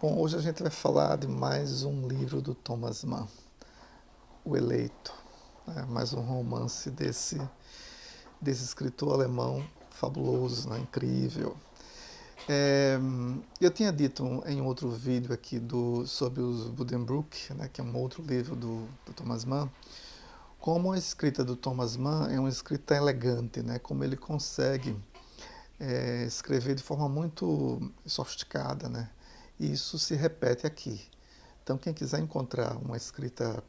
Bom, hoje a gente vai falar de mais um livro do Thomas Mann, O Eleito, né? Mais um romance desse escritor alemão fabuloso, né? Incrível. Eu tinha dito em outro vídeo aqui sobre os Buddenbrook, né? Que é um outro livro do Thomas Mann, como a escrita do Thomas Mann é uma escrita elegante, né? Como ele consegue escrever de forma muito sofisticada, né? E isso se repete aqui. Então, quem quiser encontrar uma escrita,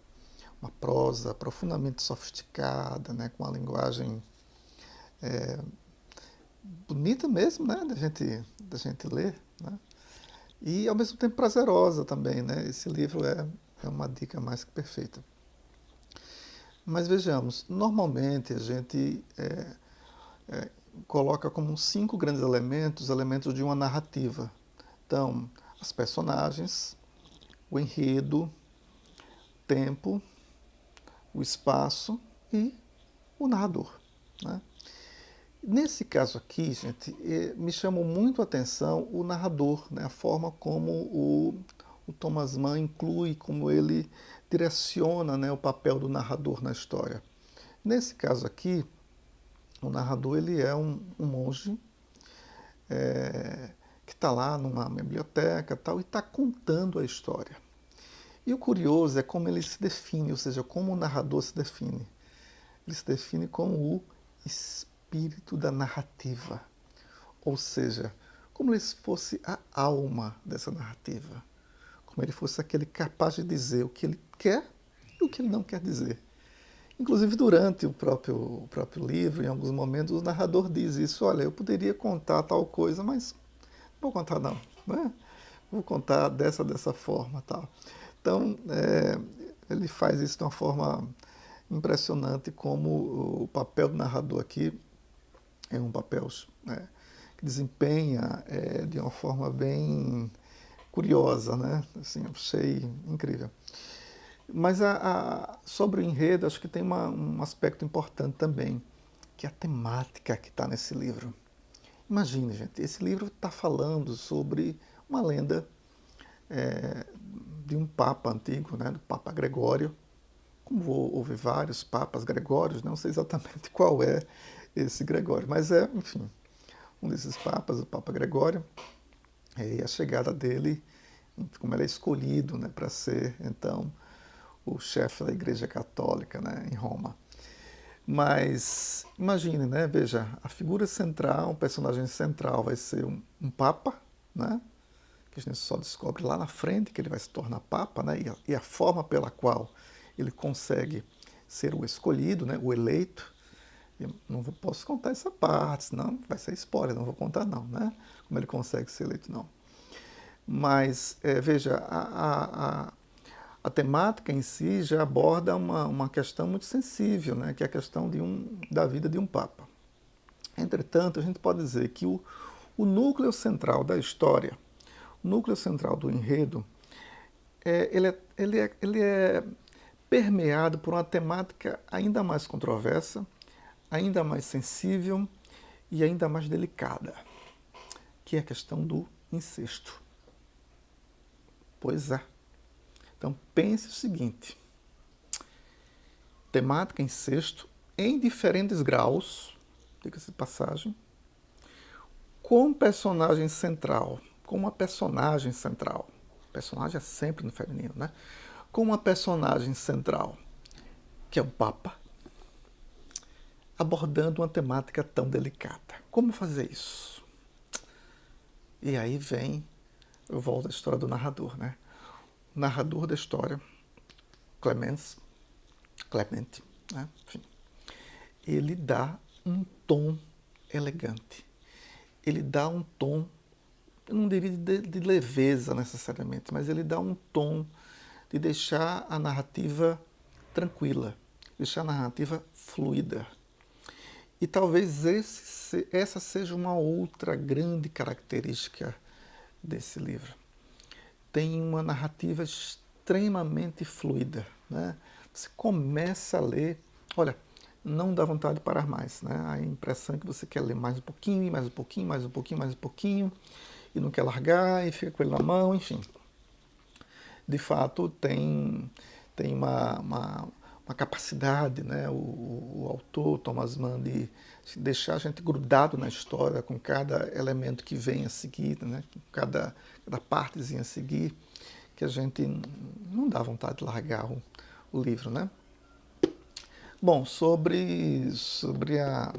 uma prosa profundamente sofisticada, né? Com uma linguagem bonita mesmo, né? Da gente ler, né? E ao mesmo tempo prazerosa também, né? Esse livro é uma dica mais que perfeita. Mas vejamos, normalmente a gente coloca como 5 grandes elementos de uma narrativa. Então, as personagens, o enredo, o tempo, o espaço e o narrador, né? Nesse caso aqui, gente, me chamou muito a atenção o narrador, né? A forma como o Thomas Mann inclui, como ele direciona, né, o papel do narrador na história. Nesse caso aqui, o narrador ele é um monge que está lá numa biblioteca tal, e está contando a história. E o curioso é como ele se define, ou seja, como o narrador se define. Ele se define como o espírito da narrativa, ou seja, como ele fosse a alma dessa narrativa, como ele fosse aquele capaz de dizer o que ele quer e o que ele não quer dizer. Inclusive, durante o próprio livro, em alguns momentos, o narrador diz isso: olha, eu poderia contar tal coisa, mas não vou contar não, né? Vou contar dessa forma, tal. Então, ele faz isso de uma forma impressionante, como o papel do narrador aqui é um papel que desempenha de uma forma bem curiosa, né? Assim, eu achei incrível. Mas sobre o enredo, acho que tem um aspecto importante também, que é a temática que está nesse livro. Imagine, gente, esse livro está falando sobre uma lenda de um papa antigo, né, do Papa Gregório. Como houve vários papas Gregórios, não sei exatamente qual é esse Gregório, mas enfim, um desses papas, o Papa Gregório, e a chegada dele, como ele é escolhido, né, para ser, então, o chefe da Igreja Católica, né, em Roma. Mas imagine, né, veja, a figura central, o personagem central vai ser um papa, né, que a gente só descobre lá na frente que ele vai se tornar papa, né, e a forma pela qual ele consegue ser o escolhido, né, o eleito. Eu não posso contar essa parte, senão vai ser spoiler, não vou contar não, né? Como ele consegue ser eleito, não. Mas, veja, a temática em si já aborda uma questão muito sensível, né? Que é a questão da vida de um papa. Entretanto, a gente pode dizer que o núcleo central da história, o núcleo central do enredo, ele é permeado por uma temática ainda mais controversa, ainda mais sensível e ainda mais delicada, que é a questão do incesto. Pois é. Então pense o seguinte: temática incesto em diferentes graus, diga-se de passagem, com personagem central, com uma personagem central. Personagem é sempre no feminino, né? Com uma personagem central, que é o Papa, abordando uma temática tão delicada. Como fazer isso? E aí eu volto à história do narrador, né? O narrador da história, Clemente, né? Enfim, ele dá um tom elegante. Ele dá um tom, eu não diria de leveza necessariamente, mas ele dá um tom de deixar a narrativa tranquila, deixar a narrativa fluida. E talvez essa seja uma outra grande característica desse livro. Tem uma narrativa extremamente fluida, né? Você começa a ler, olha, não dá vontade de parar mais, né? A impressão é que você quer ler mais um pouquinho, mais um pouquinho, mais um pouquinho, mais um pouquinho, e não quer largar, e fica com ele na mão, enfim. de fato tem uma capacidade, né, o autor Thomas Mann de deixar a gente grudado na história com cada elemento que vem a seguir, né, com cada partezinha a seguir, que a gente não dá vontade de largar o livro, né? Bom, sobre a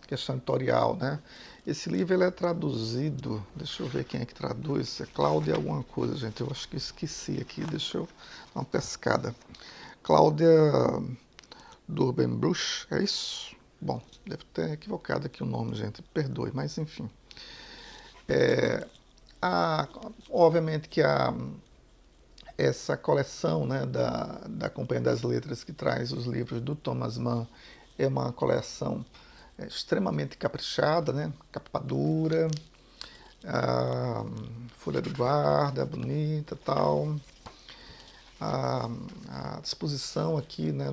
questão editorial, né? Esse livro ele é traduzido, deixa eu ver quem é que traduz, é Cláudia alguma coisa, gente, eu acho que eu esqueci aqui, deixa eu dar uma pescada. Cláudia Durbenbruch, é isso? Bom, devo ter equivocado aqui o nome, gente, perdoe, mas enfim. Obviamente que essa coleção, né, da Companhia das Letras, que traz os livros do Thomas Mann, é uma coleção extremamente caprichada, né, capa dura, folha de guarda, bonita tal. A disposição aqui, né,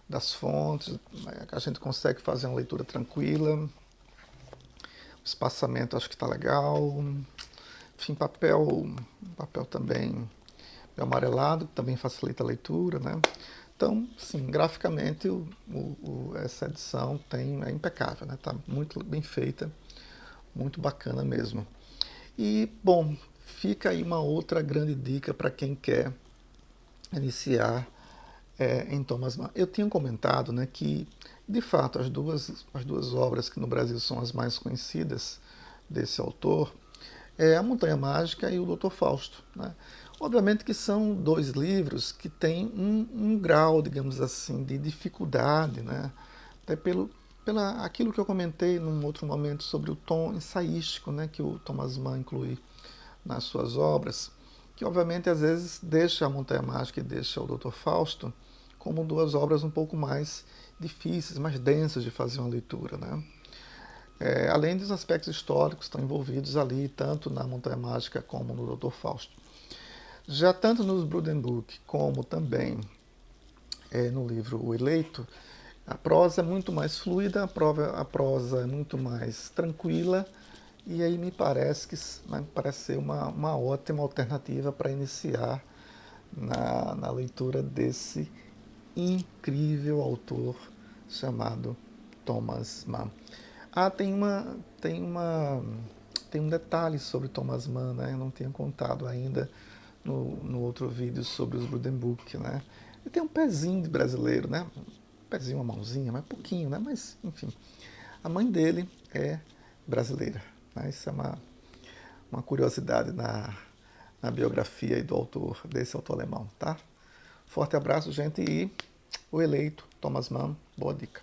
das fontes, a gente consegue fazer uma leitura tranquila. O espaçamento acho que está legal. Enfim, papel também amarelado, que também facilita a leitura, né? Então, sim, graficamente essa edição é impecável, né? Tá muito bem feita, muito bacana mesmo. E, bom, fica aí uma outra grande dica para quem quer iniciar em Thomas Mann. Eu tinha comentado, né, que, de fato, as duas obras que no Brasil são as mais conhecidas desse autor é A Montanha Mágica e o Dr. Fausto, né? Obviamente que são dois livros que têm um grau, digamos assim, de dificuldade, né? Até pela aquilo que eu comentei num outro momento sobre o tom ensaístico, né, que o Thomas Mann inclui nas suas obras, que obviamente às vezes deixa A Montanha Mágica e deixa o Dr. Fausto como duas obras um pouco mais difíceis, mais densas de fazer uma leitura, né? Além dos aspectos históricos que estão envolvidos ali, tanto na Montanha Mágica como no Dr. Fausto. Já tanto nos Brudenbuch como também no livro O Eleito, a prosa é muito mais fluida, a prosa é muito mais tranquila, e aí me parece ser uma ótima alternativa para iniciar na leitura desse incrível autor chamado Thomas Mann. Tem um detalhe sobre Thomas Mann, né? Eu não tinha contado ainda no outro vídeo sobre os Brudenbuch, né? Ele tem um pezinho de brasileiro, né? Um pezinho, uma mãozinha, mas pouquinho, né? Mas, enfim, a mãe dele é brasileira, né? Isso é uma curiosidade na biografia do autor, desse autor alemão, tá? Forte abraço, gente, e O Eleito, Thomas Mann, boa dica.